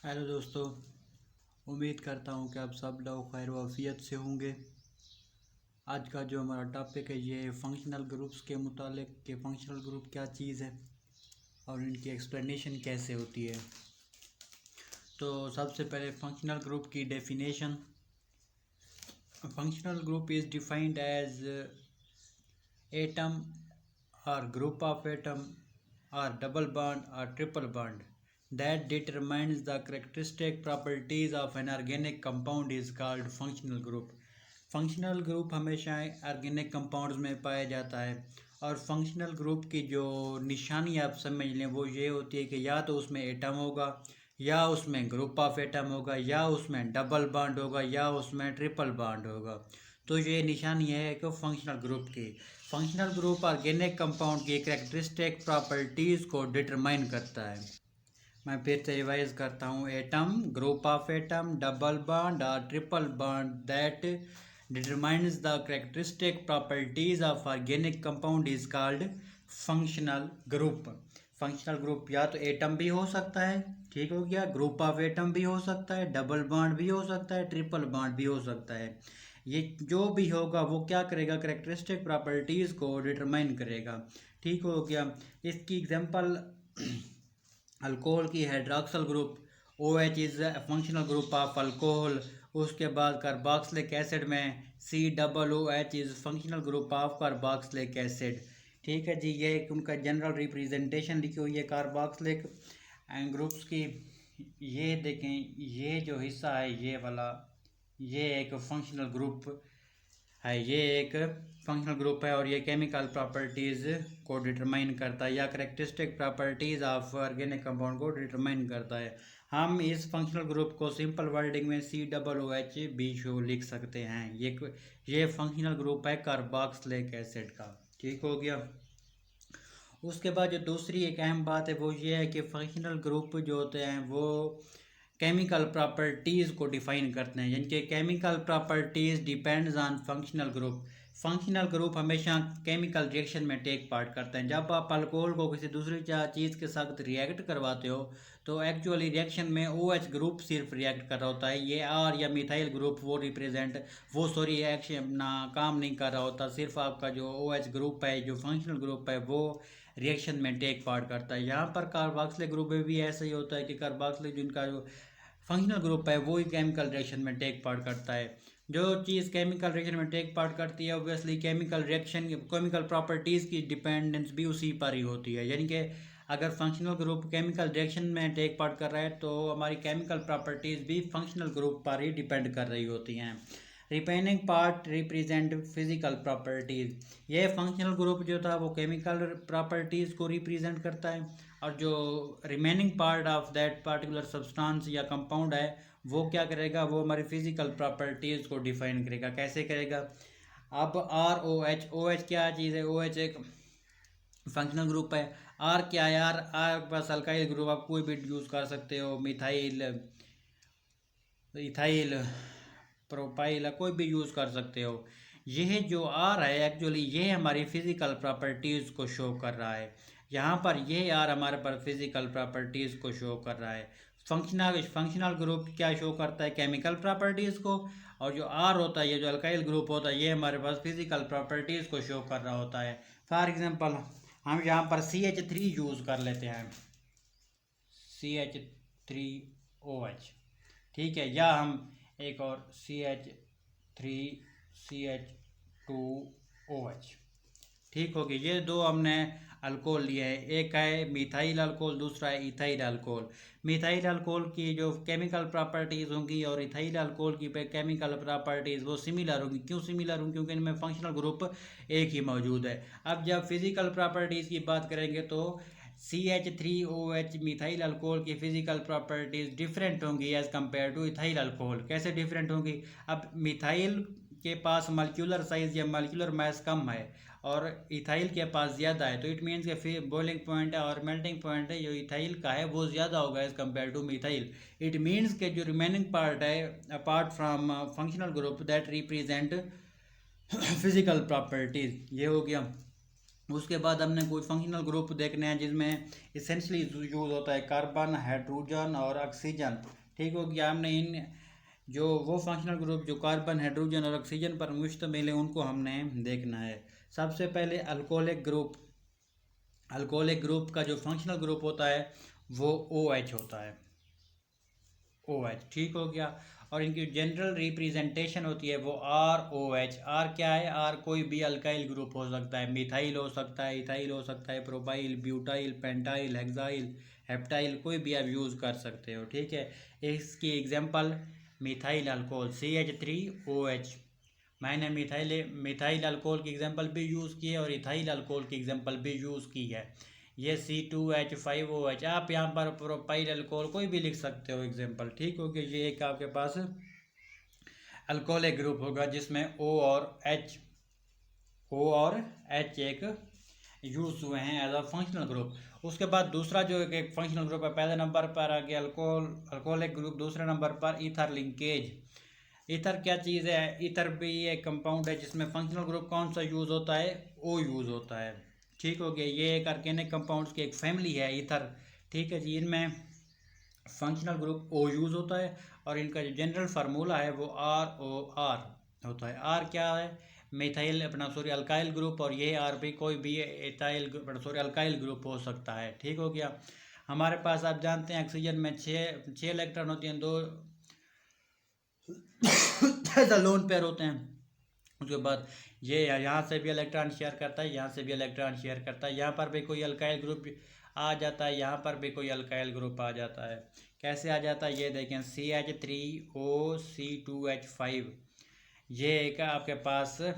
Hello दोस्तों। उम्मीद करता हूँ कि आप सब लोग खैर वाफियत से होंगे। आज का जो हमारा टॉपिक है ये फंक्शनल ग्रुप्स के मुतालिक कि फंक्शनल ग्रुप क्या चीज़ है और इनकी एक्सप्लेनेशन कैसे होती है। तो सबसे पहले फंक्शनल ग्रुप की definition. Functional group is defined as atom or group of atom or double bond or triple bond that determines the characteristic properties of an organic compound is called functional group. Functional group हमेशा organic compounds में पाया जाता है और functional group की जो निशानी आप समझ लें वो ये होती है कि या तो उसमें एटम होगा, या उसमें ग्रुप ऑफ एटम होगा, या उसमें डबल बॉन्ड होगा, या उसमें ट्रिपल बॉन्ड होगा। तो ये निशानी है कि फंक्शनल ग्रुप की। फंक्शनल ग्रुप ऑर्गेनिक कंपाउंड की कैरेक्टरिस्टिक प्रॉपर्टीज़ को डिटरमाइन करता है। मैं फिर से रिवाइज करता हूँ। Atom, group of atom, double bond और triple bond that determines the characteristic properties of organic compound is called functional group. Functional group या तो एटम भी हो सकता है, ठीक हो गया, ग्रुप ऑफ एटम भी हो सकता है, डबल बॉन्ड भी हो सकता है, ट्रिपल बॉन्ड भी हो सकता है। ये जो भी होगा वो क्या करेगा, कैरेक्टरिस्टिक प्रॉपर्टीज़ को डिटरमाइन करेगा, ठीक हो गया। इसकी एग्जांपल अल्कोहल की hydroxyl group OH is functional group of alcohol. उसके बाद कार्बोक्सिलिक एसिड में COOH is functional group of carboxylic acid. ठीक है जी, ये एक उनका जनरल रिप्रेजेंटेशन लिखी हुई है कार्बोक्सिलिक ग्रुप्स की। ये देखें, ये जो हिस्सा है ये वाला, ये एक फंक्शनल ग्रुप है, ये एक फंक्शनल ग्रुप है और ये केमिकल प्रॉपर्टीज़ को डिटरमाइन करता है या characteristic properties of organic compound को डिटरमाइन करता है। हम इस फंक्शनल ग्रुप को सिंपल वर्डिंग में COOH भी शो लिख सकते हैं। ये फंक्शनल ग्रुप है कार्बोक्सिलिक एसिड का, ठीक हो गया। उसके बाद जो दूसरी एक अहम बात है वो ये है कि फंक्शनल ग्रुप जो होते हैं वो केमिकल प्रॉपर्टीज़ को डिफाइन करते हैं, यानी कि chemical properties depends on functional group. Functional group हमेशा केमिकल रिएक्शन में टेक पार्ट करते हैं। जब आप अल्कोहल को किसी दूसरी चीज़ के साथ रिएक्ट करवाते हो तो एक्चुअली रिएक्शन में OH ग्रुप सिर्फ रिएक्ट कर रहा होता है, ये R या मिथाइल ग्रुप वो रिएक्शन ना काम नहीं कर रहा होता। सिर्फ आपका जो OH ग्रुप है, जो फंक्शनल ग्रुप है, वो रिएक्शन में टेक पार्ट करता है। यहाँ पर कार्बोक्सिलिक ग्रुप में भी ऐसा ही होता है कि कार्बोक्सिलिक जिनका जो फंक्शनल ग्रुप है वो ही केमिकल रिएक्शन में टेक पार्ट करता है। जो चीज़ केमिकल रिएक्शन में टेक पार्ट करती है ऑब्वियसली केमिकल प्रॉपर्टीज़ की डिपेंडेंस भी उसी पर ही होती है। यानी कि अगर फंक्शनल ग्रुप केमिकल रिएक्शन में टेक पार्ट कर रहा है तो हमारी केमिकल प्रॉपर्टीज़ भी फंक्शनल ग्रुप पर ही डिपेंड कर रही होती हैं। रिपेनिंग पार्ट रिप्रेजेंट फिजिकल प्रॉपर्टीज़। ये फंक्शनल ग्रुप जो था वो केमिकल प्रॉपर्टीज़ को रिप्रेजेंट करता है और जो remaining part of that particular substance या कंपाउंड है वो क्या करेगा, वो हमारी फिजिकल प्रॉपर्टीज़ को डिफाइन करेगा। कैसे करेगा? अब OH क्या चीज़ है? OH एक फंक्शनल ग्रुप है। R क्या है? R बस अल्काइल ग्रुप, आप कोई भी यूज़ कर सकते हो, मिथाइल, इथाइल, प्रोपाइल, कोई भी यूज़ कर सकते हो। यह जो R है एक्चुअली ये हमारी फिज़िकल प्रॉपर्टीज़ को शो कर रहा है। यहाँ पर ये R हमारे पर फिज़िकल प्रॉपर्टीज़ को शो कर रहा है। फंक्शनल ग्रुप क्या शो करता है? केमिकल प्रॉपर्टीज़ को। और जो R होता है, ये जो अल्काइल ग्रुप होता है, ये हमारे पास फिज़िकल प्रॉपर्टीज़ को शो कर रहा होता है। फॉर एग्जांपल हम यहाँ पर CH3 यूज़ कर लेते हैं, CH3OH, ठीक है, या हम एक और CH3CH2OH, ठीक हो गया। ये दो हमने अल्कोहल लिए हैं, एक है मिथाइल अल्कोहल, दूसरा है इथाइल अल्कोहल। मिथाइल अल्कोहल की जो केमिकल प्रॉपर्टीज़ होंगी और इथाइल अल्कोहल की केमिकल प्रॉपर्टीज़ वो सिमिलर होंगी। क्यों सिमिलर होंगी? क्योंकि इनमें फंक्शनल ग्रुप एक ही मौजूद है। अब जब फिजिकल प्रॉपर्टीज़ की बात करेंगे तो CH3OH मिथाइल अल्कोहल की फिजिकल प्रॉपर्टीज़ डिफरेंट होंगी as compare two ethyl alcohol. कैसे डिफरेंट होंगी? अब मिथाइल के पास मॉलिक्यूलर साइज़ या मॉलिक्यूलर मास कम है और इथाइल के पास ज़्यादा है, तो इट मीन्स के फिर बॉइलिंग पॉइंट है और मेल्टिंग पॉइंट है जो इथाइल का है वो ज़्यादा होगा as compare two methyl. It means के जो रिमेनिंग पार्ट है apart from functional group that represent physical properties, ये हो गया। उसके बाद हमने कोई फंक्शनल ग्रुप देखने हैं जिसमें इसेंशली यूज़ होता है कार्बन, हाइड्रोजन और ऑक्सीजन। ठीक हो गया। हमने इन जो वो फंक्शनल ग्रुप जो कार्बन, हाइड्रोजन और ऑक्सीजन पर मुश्तमिल है उनको हमने देखना है। सबसे पहले अल्कोहलिक ग्रुप। अल्कोहलिक ग्रुप का जो फंक्शनल ग्रुप होता है वो OH होता है, OH। ठीक हो गया। और इनकी जनरल रिप्रेजेंटेशन होती है वो ROH। आर क्या है? आर कोई भी अल्काइल ग्रुप हो सकता है, मिथाइल हो सकता है, इथाइल हो सकता है, propyl, butyl, pentyl, hexyl, heptyl, कोई भी आप यूज़ कर सकते हो। ठीक है। इसकी एग्जांपल मिथाइल अल्कोहल CH3OH। मैंने मिथाइल अल्कोहल की एग्जांपल भी यूज़ की है और इथाइल अल्कोहल की एग्जांपल भी यूज़ की है। ये C2H5OH। आप यहाँ पर प्रोपाइल अल्कोहल कोई भी लिख सकते हो एग्जांपल। ठीक हो गया। ये एक आपके पास अल्कोहलिक ग्रुप होगा जिसमें O और H एक यूज हुए हैं एज अ फंक्शनल ग्रुप। उसके बाद दूसरा जो एक फंक्शनल ग्रुप है, पहले नंबर पर आ गया अल्कोहलिक ग्रुप, दूसरे नंबर पर ईथर लिंकेज। ईथर क्या चीज़ है? ईथर भी एक कंपाउंड है जिसमें फंक्शनल ग्रुप कौन सा यूज़ होता है? O यूज़ होता है। ठीक हो गया। ये एक ऑर्गेनिक कंपाउंड्स की एक फैमिली है ईथर। ठीक है जी। इनमें फंक्शनल ग्रुप O यूज़ होता है और इनका जो जनरल फार्मूला है वो ROR होता है। आर क्या है? मिथाइल अपना सॉरी अल्काइल ग्रुप, और ये आर भी कोई भी एथाइल सॉरी अल्काइल ग्रुप हो सकता है। ठीक हो गया। हमारे पास आप जानते हैं ऑक्सीजन में छः इलेक्ट्रॉन होते हैं, 2 ऐसा लोन पेयर होते हैं। उसके बाद ये यहाँ से भी इलेक्ट्रॉन शेयर करता है, यहाँ से भी इलेक्ट्रॉन शेयर करता है, यहाँ पर भी कोई अल्काइल ग्रुप आ जाता है, यहाँ पर भी कोई अल्काइल ग्रुप आ जाता है। कैसे आ जाता है ये देखें, CH3OC2H5। ये एक आपके पास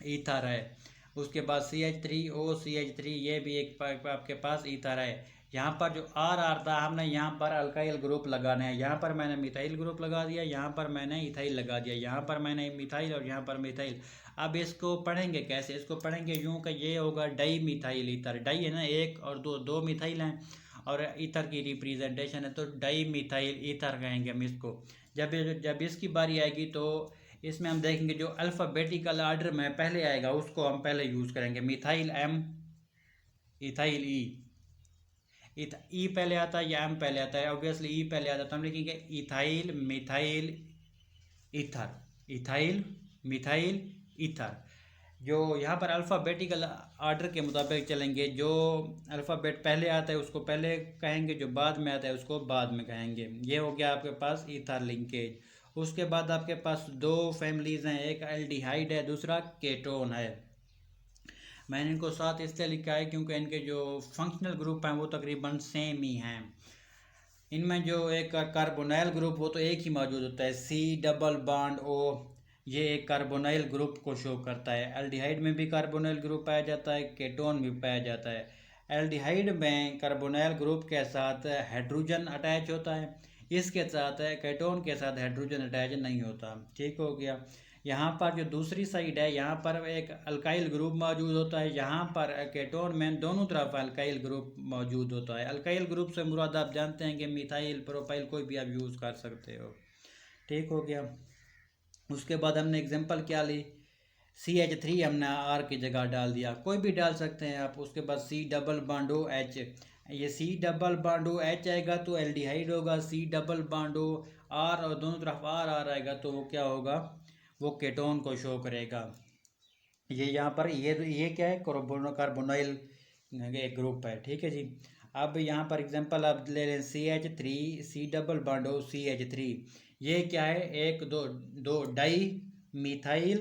ईथर है। उसके बाद CH3OCH3, ये भी एक आपके पास ईथर है। यहाँ पर जो आर आर था हमने यहाँ पर अल्काइल ग्रुप लगाने हैं। यहाँ पर मैंने मिथाइल ग्रुप लगा दिया, यहाँ पर मैंने इथाइल लगा दिया, यहाँ पर मैंने मिथाइल और यहाँ पर मिथाइल। अब इसको पढ़ेंगे कैसे? इसको पढ़ेंगे यूँ कि ये होगा डाई मिथाइल ईथर। डाई है ना, एक और दो, दो मिथाइल हैं और ईथर की रिप्रेजेंटेशन है तो डाई मिथाइल ईथर कहेंगे हम इसको। जब इसकी बारी आएगी तो इसमें हम देखेंगे जो अल्फ़ाबेटिकल आर्डर में पहले आएगा उसको हम पहले यूज़ करेंगे। मिथाइल M, इथाइल ई पहले आता है या M पहले आता है? ऑब्वियसली ई पहले आता है, तो हम लिखेंगे ethyl methyl ether, ethyl methyl ether. जो यहाँ पर अल्फ़ाबेटिकल आर्डर के मुताबिक चलेंगे, जो अल्फ़ाबेट पहले आता है उसको पहले कहेंगे, जो बाद में आता है उसको बाद में कहेंगे। ये हो गया आपके पास ईथर लिंकेज। उसके बाद आपके पास 2 फैमिलीज़ हैं, एक एल्डिहाइड है, दूसरा केटोन है। मैंने इनको साथ इसलिए लिखा है क्योंकि इनके जो फंक्शनल ग्रुप हैं वो तकरीबन सेम ही हैं। इनमें जो एक कार्बोनाइल ग्रुप वो तो एक ही मौजूद होता है, C+O। ये एक कार्बोनाइल ग्रुप को शो करता है। एल्डिहाइड में भी कार्बोनाइल ग्रुप पाया जाता है, केटोन भी पाया जाता है। एल्डिहाइड में कार्बोनाइल ग्रुप के साथ हाइड्रोजन अटैच होता है, इसके साथ केटोन के साथ हाइड्रोजन अटैच नहीं होता। ठीक हो गया। यहाँ पर जो दूसरी साइड है यहाँ पर एक अल्काइल ग्रुप मौजूद होता है, यहाँ पर केटोन में दोनों तरफ अल्काइल ग्रुप मौजूद होता है। अल्काइल ग्रुप से मुराद आप जानते हैं कि मिथाइल, प्रोपाइल कोई भी आप यूज़ कर सकते हो। ठीक हो गया। उसके बाद हमने एग्जांपल क्या ली, CH3 हमने R की जगह डाल दिया, कोई भी डाल सकते हैं आप। उसके बाद C+H, ये C+H आएगा तो एल्डिहाइड होगा, C+R और दोनों तरफ R आएगा तो वो क्या होगा, वो केटोन को शो करेगा। ये यहाँ पर ये क्या है, कार्बोनाइल एक ग्रुप है। ठीक है जी। अब यहाँ पर एग्जांपल आप ले लें CH3, C+CH3, ये क्या है, एक दो डाई मिथाइल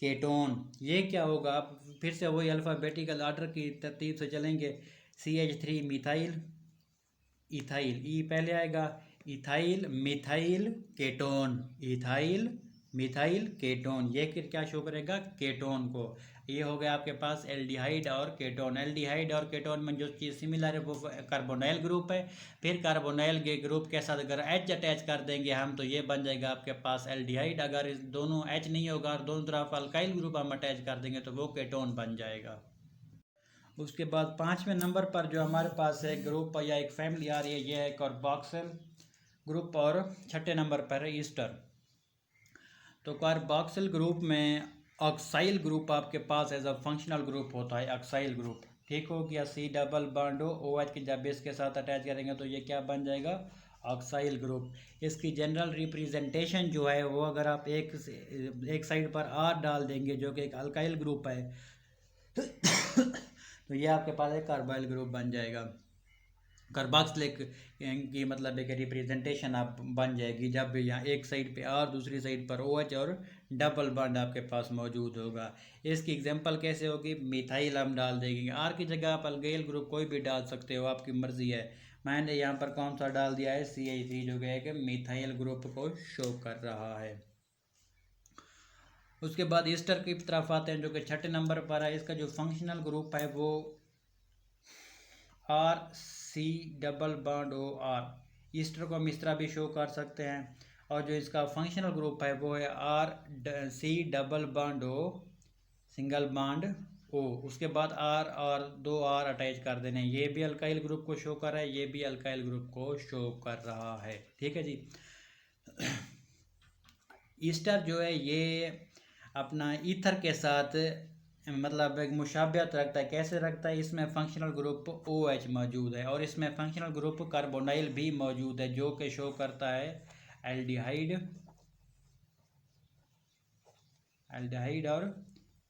केटोन। ये क्या होगा, आप फिर से वही अल्फ़ाबेटिकल आर्डर की तरतीब से चलेंगे। CH3 मिथाइल, इथाइल, ई पहले आएगा, ethyl methyl ketone, ethyl methyl ketone, ये क्या शो करेगा, केटोन को। ये हो गया आपके पास एल्डिहाइड और केटोन। एल्डिहाइड और केटोन में जो चीज़ सिमिलर है वो कार्बोनाइल ग्रुप है। फिर कार्बोनाइल के ग्रुप के साथ अगर H अटैच कर देंगे हम तो ये बन जाएगा आपके पास एल्डिहाइड। अगर इस दोनों H नहीं होगा और दोनों तरफ अल्काइल ग्रुप हम अटैच कर देंगे तो वो केटोन बन जाएगा। उसके बाद 5वें नंबर पर जो हमारे पास है ग्रुप या एक फैमिली आ रही है, ये है कार्बोक्सिल ग्रुप, और 6ठे नंबर पर है ईस्टर। तो कार्बोक्सिल ग्रुप में ऑक्साइल ग्रुप आपके पास एज अ फंक्शनल ग्रुप होता है, ऑक्साइल ग्रुप। ठीक हो गया, सी डबल बॉन्ड हो, OH की जब बेस के साथ अटैच करेंगे तो ये क्या बन जाएगा, ऑक्साइल ग्रुप। इसकी जनरल रिप्रेजेंटेशन जो है वो अगर आप एक साइड पर R डाल देंगे जो कि एक अल्काइल ग्रुप है तो ये आपके पास एक कार्बाइल ग्रुप बन जाएगा। कार्बोक्सिलिक की मतलब एक रिप्रेजेंटेशन आप बन जाएगी जब यहाँ एक साइड पे R दूसरी साइड पर OH और डबल बॉन्ड आपके पास मौजूद होगा। इसकी एग्जांपल कैसे होगी, मिथाइल हम डाल देंगे, R की जगह आप अल्काइल ग्रुप कोई भी डाल सकते हो, आपकी मर्जी है। मैंने यहाँ पर कौन सा डाल दिया है, CH3 जो कि मिथाइल ग्रुप को शो कर रहा है। उसके बाद ईस्टर की तरफ आते हैं जो कि 6 नंबर पर है। इसका जो फंक्शनल ग्रुप है वो RC double bond OR, Easter को हम इस तरह भी शो कर सकते हैं। और जो इसका फंक्शनल ग्रुप है वो है RC double bond O single bond O। उसके बाद R और 2 R अटैच कर देने, ये भी अल्काइल ग्रुप को शो कर रहा है, ये भी अल्काइल ग्रुप को शो कर रहा है। ठीक है जी। ईस्टर जो है ये अपना ईथर के साथ मतलब एक मुशाबियत रखता है। कैसे रखता है, इसमें फंक्शनल ग्रुप OH मौजूद है और इसमें फंक्शनल ग्रुप कार्बोनाइल भी मौजूद है जो कि शो करता है एल्डिहाइड और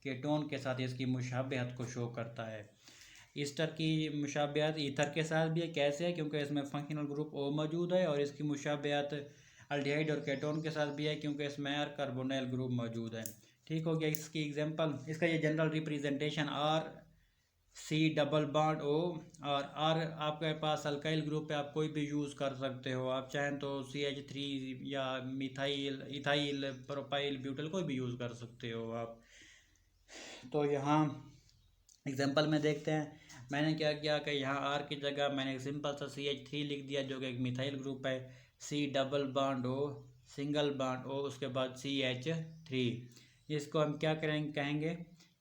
केटोन के साथ इसकी मुशाबियत को शो करता है। ईस्टर की मुशाबियत ईथर के साथ भी है, कैसे है, क्योंकि इसमें फंक्शनल ग्रुप O मौजूद है, और इसकी मुशाबियत अल्डिहाइड और केटोन के साथ भी है क्योंकि इसमें कार्बोनाइल ग्रुप मौजूद है। ठीक हो गया। इसकी एग्जांपल, इसका ये general representation RC double bond O, और R आपके पास अल्काइल ग्रुप है, आप कोई भी यूज़ कर सकते हो, आप चाहें तो CH3 या मिथाइल, इथाइल, प्रोपाइल, ब्यूटाइल कोई भी यूज़ कर सकते हो आप। तो यहाँ एग्जांपल में देखते हैं, मैंने क्या किया कि यहाँ R की जगह मैंने एक सिंपल सा CH3 लिख दिया जो कि एक मिथाइल ग्रुप है, C double bond O single bond O, उसके बाद CH3। इसको हम क्या करेंगे, कहेंगे,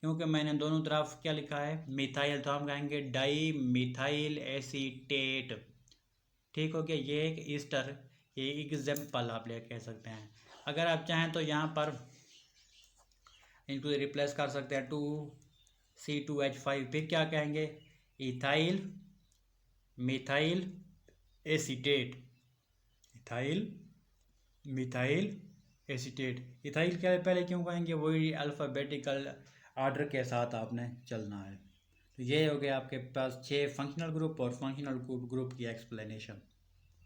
क्योंकि मैंने दोनों तरफ क्या लिखा है मिथाइल, तो हम कहेंगे डाई मिथाइल एसीटेट। ठीक हो गया। ये एक ईस्टर, ये एग्जाम्पल आप ले कह सकते हैं। अगर आप चाहें तो यहाँ पर इनको रिप्लेस कर सकते हैं 2C2H5, फिर क्या कहेंगे, ethyl methyl acetate, ethyl methyl acetate. Ethyl क्या पहले क्यों कहेंगे, वही अल्फ़ाबेटिकल आर्डर के साथ आपने चलना है। तो ये हो गया आपके पास 6 फंक्शनल ग्रुप और फंक्शनल ग्रुप की एक्सप्लेनेशन।